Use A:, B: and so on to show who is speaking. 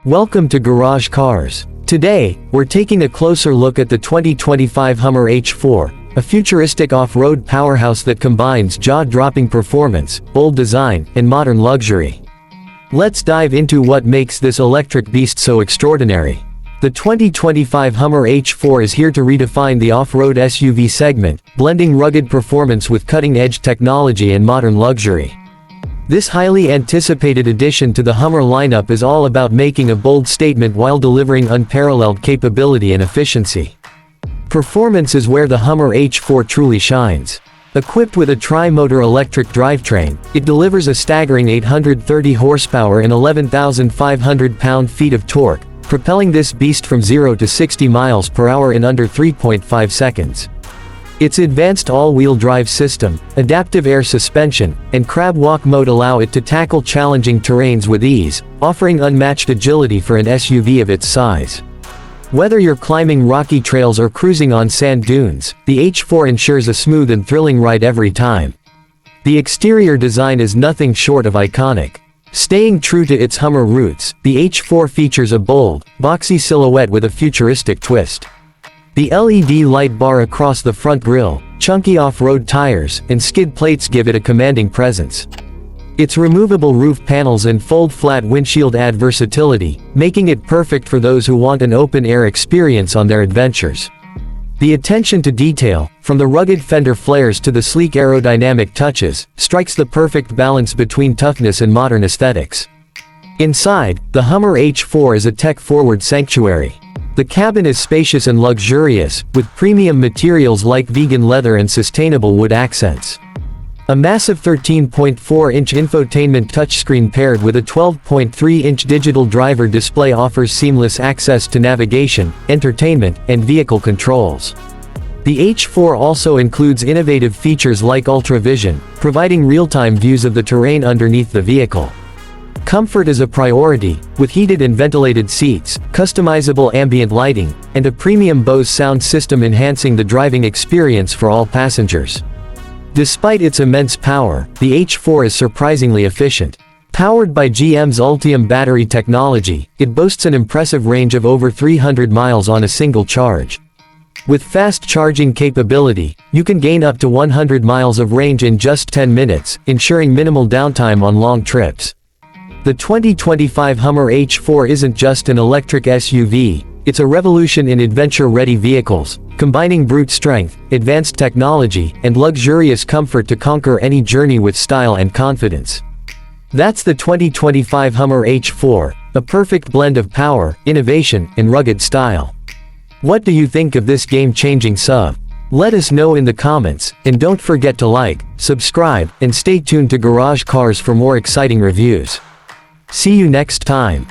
A: Welcome to Garage Cars. Today, we're taking a closer look at the 2025 Hummer H4, a futuristic off-road powerhouse that combines jaw-dropping performance, bold design, and modern luxury. Let's dive into what makes this electric beast so extraordinary. The 2025 Hummer H4 is here to redefine the off-road SUV segment, blending rugged performance with cutting-edge technology and modern luxury. This highly anticipated addition to the Hummer lineup is all about making a bold statement while delivering unparalleled capability and efficiency. Performance is where the Hummer H4 truly shines. Equipped with a tri-motor electric drivetrain, it delivers a staggering 830 horsepower and 11,500 pound-feet of torque, propelling this beast from 0 to 60 miles per hour in under 3.5 seconds. Its advanced all-wheel drive system, adaptive air suspension, and crab walk mode allow it to tackle challenging terrains with ease, offering unmatched agility for an SUV of its size. Whether you're climbing rocky trails or cruising on sand dunes, the H4 ensures a smooth and thrilling ride every time. The exterior design is nothing short of iconic. Staying true to its Hummer roots, the H4 features a bold, boxy silhouette with a futuristic twist. The LED light bar across the front grille, chunky off-road tires, and skid plates give it a commanding presence. Its removable roof panels and fold-flat windshield add versatility, making it perfect for those who want an open-air experience on their adventures. The attention to detail, from the rugged fender flares to the sleek aerodynamic touches, strikes the perfect balance between toughness and modern aesthetics. Inside, the Hummer H4 is a tech-forward sanctuary. The cabin is spacious and luxurious, with premium materials like vegan leather and sustainable wood accents. A massive 13.4-inch infotainment touchscreen paired with a 12.3-inch digital driver display offers seamless access to navigation, entertainment, and vehicle controls. The H4 also includes innovative features like UltraVision, providing real-time views of the terrain underneath the vehicle. Comfort is a priority, with heated and ventilated seats, customizable ambient lighting, and a premium Bose sound system enhancing the driving experience for all passengers. Despite its immense power, the H4 is surprisingly efficient. Powered by GM's Ultium battery technology, it boasts an impressive range of over 300 miles on a single charge. With fast charging capability, you can gain up to 100 miles of range in just 10 minutes, ensuring minimal downtime on long trips. The 2025 Hummer H4 isn't just an electric SUV, it's a revolution in adventure-ready vehicles, combining brute strength, advanced technology, and luxurious comfort to conquer any journey with style and confidence. That's the 2025 Hummer H4, a perfect blend of power, innovation, and rugged style. What do you think of this game-changing sub? Let us know in the comments, and don't forget to like, subscribe, and stay tuned to Garage Cars for more exciting reviews. See you next time.